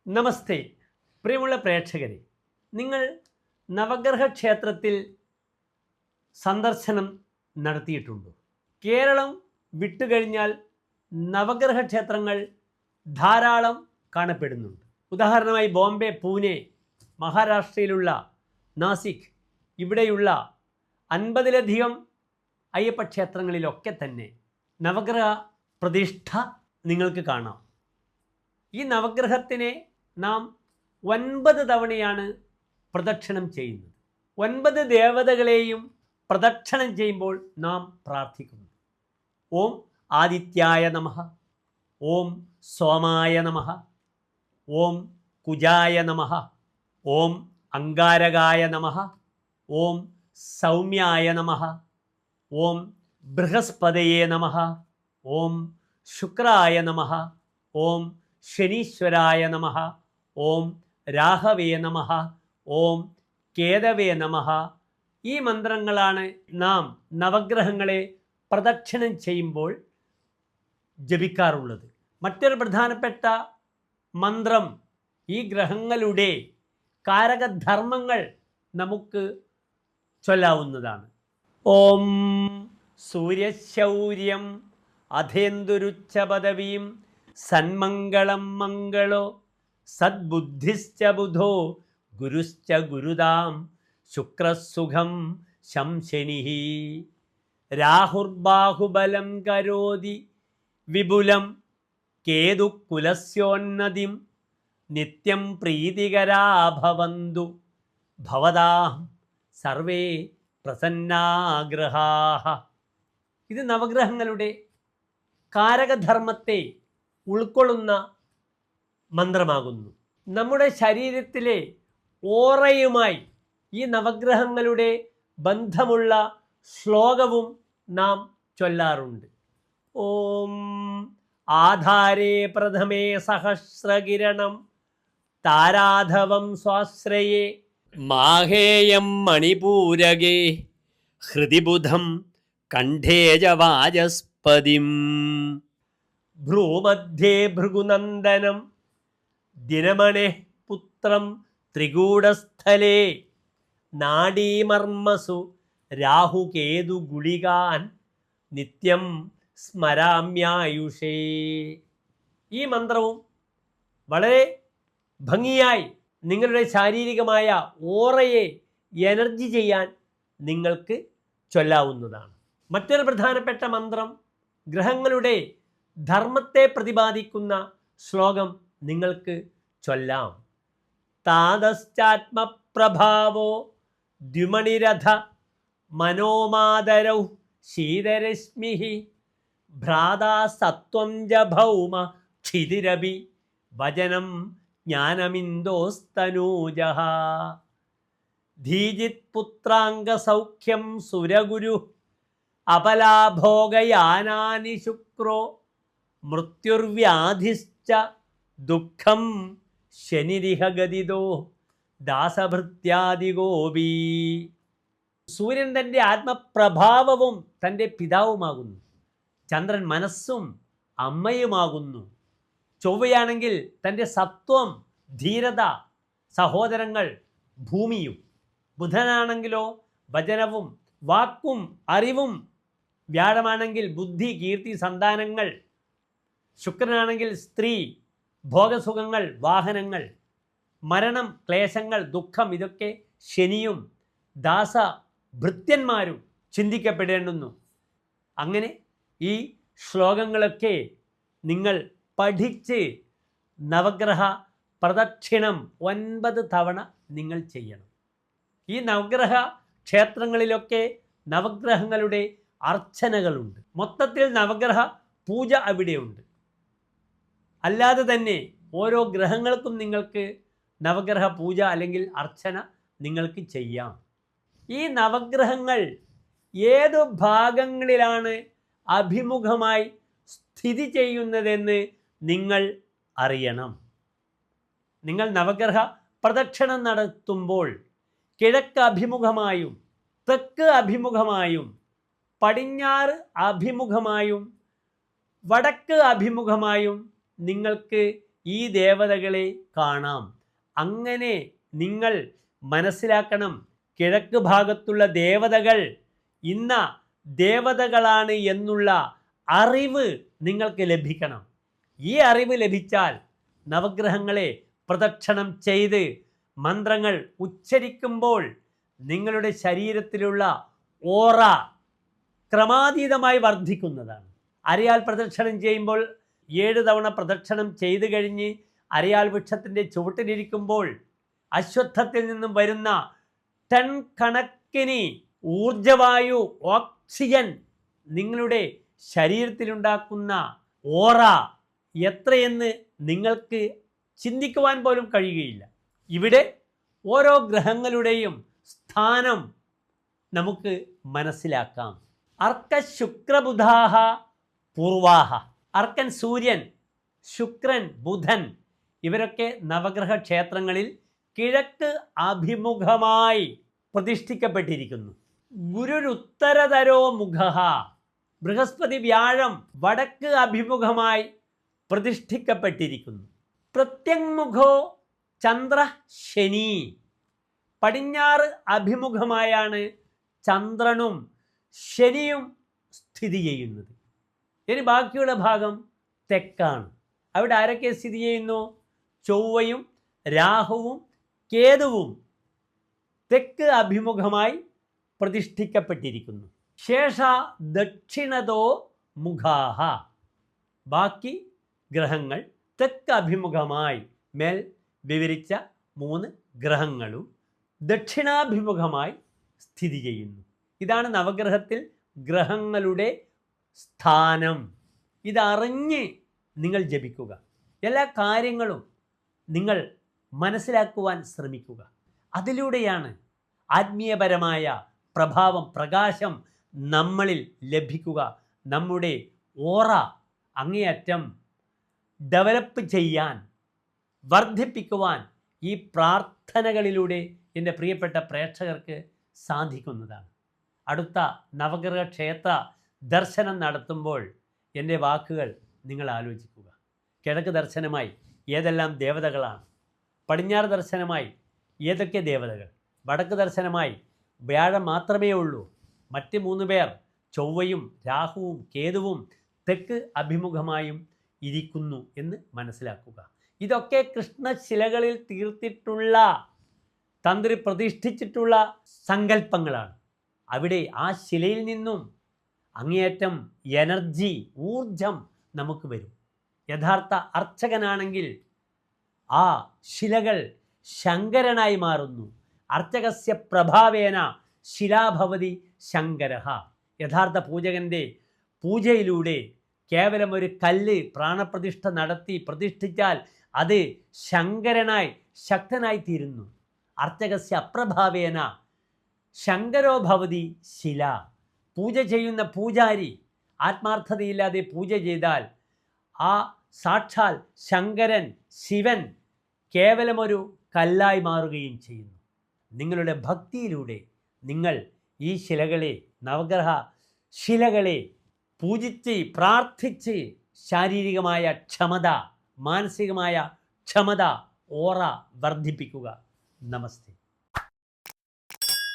നമസ്തേ പ്രിയമുള്ള പ്രേക്ഷകരെ, നിങ്ങൾ നവഗ്രഹ ക്ഷേത്രത്തിൽ സന്ദർശനം നടത്തിയിട്ടുണ്ടോ? കേരളം വിട്ടുകഴിഞ്ഞാൽ നവഗ്രഹ ക്ഷേത്രങ്ങൾ ധാരാളം കാണപ്പെടുന്നുണ്ട്. ഉദാഹരണമായി ബോംബെ, പൂനെ, മഹാരാഷ്ട്രയിലുള്ള നാസിക്, ഇവിടെയുള്ള 50-ലധികം അയ്യപ്പ ക്ഷേത്രങ്ങളിലൊക്കെ തന്നെ നവഗ്രഹ പ്രതിഷ്ഠ നിങ്ങൾക്ക് കാണാം. ഈ നവഗ്രഹത്തിനെ നാം 9 തവണയാണ് പ്രദക്ഷിണം ചെയ്യുന്നത്. 9 ദേവതകളെയും പ്രദക്ഷിണം ചെയ്യുമ്പോൾ നാം പ്രാർത്ഥിക്കുന്നു. ഓം ആദിത്യായ നമഃ, ഓം സോമായ നമഃ, ഓം കുജായ നമഃ, ഓം അംഗാരകായ നമഃ, ഓം സൗമ്യായ നമഃ, ഓം ബൃഹസ്പതയേ നമഃ, ഓം ശുക്രായ നമഃ, ഓം ശനീശ്വരായ നമഃ, ഓം രാഹവേ നമഃ, ഓം കേതവേ നമഃ. ഈ മന്ത്രങ്ങളാണ് നാം നവഗ്രഹങ്ങളെ പ്രദക്ഷിണം ചെയ്യുമ്പോൾ ജപിക്കാറുള്ളത്. മറ്റൊരു പ്രധാനപ്പെട്ട മന്ത്രം ഈ ഗ്രഹങ്ങളുടെ കാരകധർമ്മങ്ങൾ നമുക്ക് ചൊല്ലാവുന്നതാണ്. ഓം സൂര്യശൗര്യം അധേന്ദുരുച്ച പദവീം സന്മംഗളം മംഗളോ സദ്ബുദ്ധിശ്ച ബുധോ ഗുരുശ്ച ഗുരുദാം ശുക്രസുഖം ശംശനിഃ രാഹുർബാഹുബലം കരോതി വിപുലം കേതുകുലസ്യോന്നതിം നിത്യം പ്രീതികരാ ഭവന്തു ഭവതാം സർവേ പ്രസന്നാഗ്രഹാഃ. ഇത് നവഗ്രഹങ്ങളുടെ കാരകധർമ്മത്തെ ഉൾക്കൊള്ളുന്ന മന്ത്രമാകുന്നു. നമ്മുടെ ശരീരത്തിലെ ഓറയുമായി ഈ നവഗ്രഹങ്ങളുടെ ബന്ധമുള്ള ശ്ലോകവും നാം ചൊല്ലാറുണ്ട്. ഓം ആധാരേ പ്രഥമേ സഹസ്രകിരണം താരാധവം സ്വാശ്രയേ മാഹേയം മണിപൂരകേ ഹൃദിബുധം കണ്ഠേജ വാചസ്പതിം ഭ്രൂമധ്യേ ഭൃഗുനന്ദനം ദിനമണേ പുത്രം ത്രികൂടസ്ഥലേ നാഡീമർമ്മസു രാഹുകേതു ഗുളികാൻ നിത്യം സ്മരാമ്യായുഷേ. ഈ മന്ത്രവും വളരെ ഭംഗിയായി നിങ്ങളുടെ ശാരീരികമായ ഓറയെ എനർജി ചെയ്യാൻ നിങ്ങൾക്ക് ചൊല്ലാവുന്നതാണ്. മറ്റൊരു പ്രധാനപ്പെട്ട മന്ത്രം, ഗ്രഹങ്ങളുടെ ധർമ്മത്തെ പ്രതിപാദിക്കുന്ന ശ്ലോകം നിങ്ങൾക്ക് ചൊല്ലാം. താതശ്ചാത്മപ്രഭാവോ ദ്വിമണിരഥ മനോമാതരൗ ശീതരശ്മിഃ ഭ്രാതാ സത്വം ജ ഭൗമ ക്ഷിതിരപി വചനം ജ്ഞാനമിന്ദോസ്തനൂജഃ ധീജിത് പുത്രാംഗസൗഖ്യം സുരഗുരു അപലാഭോഗയാനാനി ശുക്രോ മൃത്യുർവ്യാധിശ്ച ദുഃഖം ശനിരിഹ ഗതിദോ ദാസഭൃത്യാദിഗോപി. സൂര്യൻ തൻ്റെ ആത്മപ്രഭാവവും തൻ്റെ പിതാവുമാകുന്നു. ചന്ദ്രൻ മനസ്സും അമ്മയുമാകുന്നു. ചൊവ്വയാണെങ്കിൽ തൻ്റെ സത്വം, ധീരത, സഹോദരങ്ങൾ, ഭൂമിയും. ബുധനാണെങ്കിലോ വചനവും വാക്കും അറിവും. വ്യാഴമാണെങ്കിൽ ബുദ്ധി, കീർത്തി, സന്താനങ്ങൾ. ശുക്രനാണെങ്കിൽ സ്ത്രീ, ഭോഗസുഖങ്ങൾ, വാഹനങ്ങൾ. മരണം, ക്ലേശങ്ങൾ, ദുഃഖം. ഇതൊക്കെ ശനിയും ദാസഭൃത്യന്മാരും ചിന്തിക്കപ്പെടേണ്ടുന്നു. അങ്ങനെ ഈ ശ്ലോകങ്ങളൊക്കെ നിങ്ങൾ പഠിച്ച് നവഗ്രഹ പ്രദക്ഷിണം 9 തവണ നിങ്ങൾ ചെയ്യണം. ഈ നവഗ്രഹ ക്ഷേത്രങ്ങളിലൊക്കെ നവഗ്രഹങ്ങളുടെ അർച്ചനകളുണ്ട്. മൊത്തത്തിൽ നവഗ്രഹ പൂജ അവിടെയുണ്ട്. അല്ലാതെ തന്നെ ഓരോ ഗ്രഹങ്ങൾക്കും നിങ്ങൾക്ക് നവഗ്രഹ പൂജ അല്ലെങ്കിൽ അർച്ചന നിങ്ങൾക്ക് ചെയ്യാം. ഈ നവഗ്രഹങ്ങൾ ഏതു ഭാഗങ്ങളിലാണ് അഭിമുഖമായി സ്ഥിതി ചെയ്യുന്നതെന്ന് നിങ്ങൾ അറിയണം. നിങ്ങൾ നവഗ്രഹ പ്രദക്ഷിണം നടത്തുമ്പോൾ കിഴക്ക് അഭിമുഖമായും തെക്ക് അഭിമുഖമായും പടിഞ്ഞാറ് അഭിമുഖമായും വടക്ക് അഭിമുഖമായും നിങ്ങൾക്ക് ഈ ദേവതകളെ കാണാം. അങ്ങനെ നിങ്ങൾ മനസ്സിലാക്കണം, കിഴക്ക് ഭാഗത്തുള്ള ദേവതകൾ ഇന്ന ദേവതകളാണ് എന്നുള്ള അറിവ് നിങ്ങൾക്ക് ലഭിക്കണം. ഈ അറിവ് ലഭിച്ചാൽ നവഗ്രഹങ്ങളെ പ്രദക്ഷിണം ചെയ്ത് മന്ത്രങ്ങൾ ഉച്ചരിക്കുമ്പോൾ നിങ്ങളുടെ ശരീരത്തിലുള്ള ഓറ ക്രമാതീതമായി വർദ്ധിക്കുന്നതാണ്. അരയാൽ പ്രദക്ഷിണം ചെയ്യുമ്പോൾ 7 തവണ പ്രദക്ഷിണം ചെയ്തു കഴിഞ്ഞ് അരയാൽ വൃക്ഷത്തിൻ്റെ ചുവട്ടിലിരിക്കുമ്പോൾ അശ്വത്ഥത്തിൽ നിന്നും വരുന്ന ടൺ കണക്കിന് ഊർജവായു, ഓക്സിജൻ നിങ്ങളുടെ ശരീരത്തിലുണ്ടാക്കുന്ന ഓറ എത്രയെന്ന് നിങ്ങൾക്ക് ചിന്തിക്കുവാൻ പോലും കഴിയുകയില്ല. ഇവിടെ ഓരോ ഗ്രഹങ്ങളുടെയും സ്ഥാനം നമുക്ക് മനസ്സിലാക്കാം. അർക്ക ശുക്രബുധാഹ പൂർവാഹ. അർക്കൻ സൂര്യൻ, ശുക്രൻ, ബുധൻ ഇവരൊക്കെ നവഗ്രഹ ക്ഷേത്രങ്ങളിൽ കിഴക്ക് അഭിമുഖമായി പ്രതിഷ്ഠിക്കപ്പെട്ടിരിക്കുന്നു. ഗുരുരുത്തരതരോ മുഖ. ബൃഹസ്പതി, വ്യാഴം വടക്ക് അഭിമുഖമായി പ്രതിഷ്ഠിക്കപ്പെട്ടിരിക്കുന്നു. പ്രത്യങ്മുഖോ ചന്ദ്ര, ശനി. പടിഞ്ഞാറ് അഭിമുഖമായാണ് ചന്ദ്രനും ശനിയും സ്ഥിതി ചെയ്യുന്നത്. ഇനി ബാക്കിയുള്ള ഭാഗം തെക്കാണ്. അവിടെ ആരൊക്കെ സ്ഥിതി ചെയ്യുന്നു? ചൊവ്വയും രാഹുവും കേതുവും തെക്ക് അഭിമുഖമായി പ്രതിഷ്ഠിക്കപ്പെട്ടിരിക്കുന്നു. ശേഷ ദക്ഷിണതോ മുഖാഹ. ബാക്കി ഗ്രഹങ്ങൾ തെക്ക് അഭിമുഖമായി മേൽ വിവരിച്ച 3 ഗ്രഹങ്ങളും ദക്ഷിണാഭിമുഖമായി സ്ഥിതി ചെയ്യുന്നു. ഇതാണ് നവഗ്രഹത്തിൽ ഗ്രഹങ്ങളുടെ സ്ഥാനം. ഇതറിഞ്ഞ് നിങ്ങൾ ജപിക്കുക. എല്ലാ കാര്യങ്ങളും നിങ്ങൾ മനസ്സിലാക്കുവാൻ ശ്രമിക്കുക. അതിലൂടെയാണ് ആത്മീയപരമായ പ്രഭാവം, പ്രകാശം നമ്മളിൽ ലഭിക്കുക. നമ്മുടെ ഓറ അങ്ങേയറ്റം ഡെവലപ്പ് ചെയ്യാൻ, വർദ്ധിപ്പിക്കുവാൻ ഈ പ്രാർത്ഥനകളിലൂടെ എൻ്റെ പ്രിയപ്പെട്ട പ്രേക്ഷകർക്ക് സാധിക്കുന്നതാണ്. അടുത്ത നവഗ്രഹ ക്ഷേത്ര ദർശനം നടത്തുമ്പോൾ എൻ്റെ വാക്കുകൾ നിങ്ങൾ ആലോചിക്കുക. കിഴക്ക് ദർശനമായി ഏതെല്ലാം ദേവതകളാണ്? പടിഞ്ഞാറ് ദർശനമായി ഏതൊക്കെ ദേവതകൾ? വടക്ക് ദർശനമായി വ്യാഴം മാത്രമേ ഉള്ളൂ. മറ്റ് 3 പേർ ചൊവ്വയും രാഹുവും കേതുവും തെക്ക് അഭിമുഖമായും ഇരിക്കുന്നു എന്ന് മനസ്സിലാക്കുക. ഇതൊക്കെ കൃഷ്ണശിലകളിൽ തീർത്തിട്ടുള്ള, തന്ത്രി പ്രതിഷ്ഠിച്ചിട്ടുള്ള സങ്കല്പങ്ങളാണ്. അവിടെ ആ ശിലയിൽ നിന്നും അങ്ങേയറ്റം എനർജി, ഊർജം നമുക്ക് വരും. യഥാർത്ഥ അർച്ചകനാണെങ്കിൽ ആ ശിലകൾ ശങ്കരനായി മാറുന്നു. അർച്ചകസ്യ പ്രഭാവേന ശിലാഭവതി ശങ്കരഃ. യഥാർത്ഥ പൂജകൻ്റെ പൂജയിലൂടെ കേവലം ഒരു കല്ല് പ്രാണപ്രതിഷ്ഠ നടത്തി പ്രതിഷ്ഠിച്ചാൽ അത് ശങ്കരനായി, ശക്തനായി തീരുന്നു. അർച്ചകസ്യ അപ്രഭാവേന ശങ്കരോ ഭവതി ശില. പൂജ ചെയ്യുന്ന പൂജാരി ആത്മാർത്ഥതയില്ലാതെ പൂജ ചെയ്താൽ ആ സാക്ഷാൽ ശങ്കരൻ, ശിവൻ കേവലമൊരു കല്ലായി മാറുകയും ചെയ്യുന്നു. നിങ്ങളുടെ ഭക്തിയിലൂടെ നിങ്ങൾ ഈ ശിലകളെ, നവഗ്രഹ ശിലകളെ പൂജിച്ച് പ്രാർത്ഥിച്ച് ശാരീരികമായ ക്ഷമത, മാനസികമായ ക്ഷമത, ഓറ വർദ്ധിപ്പിക്കുക. നമസ്തേ.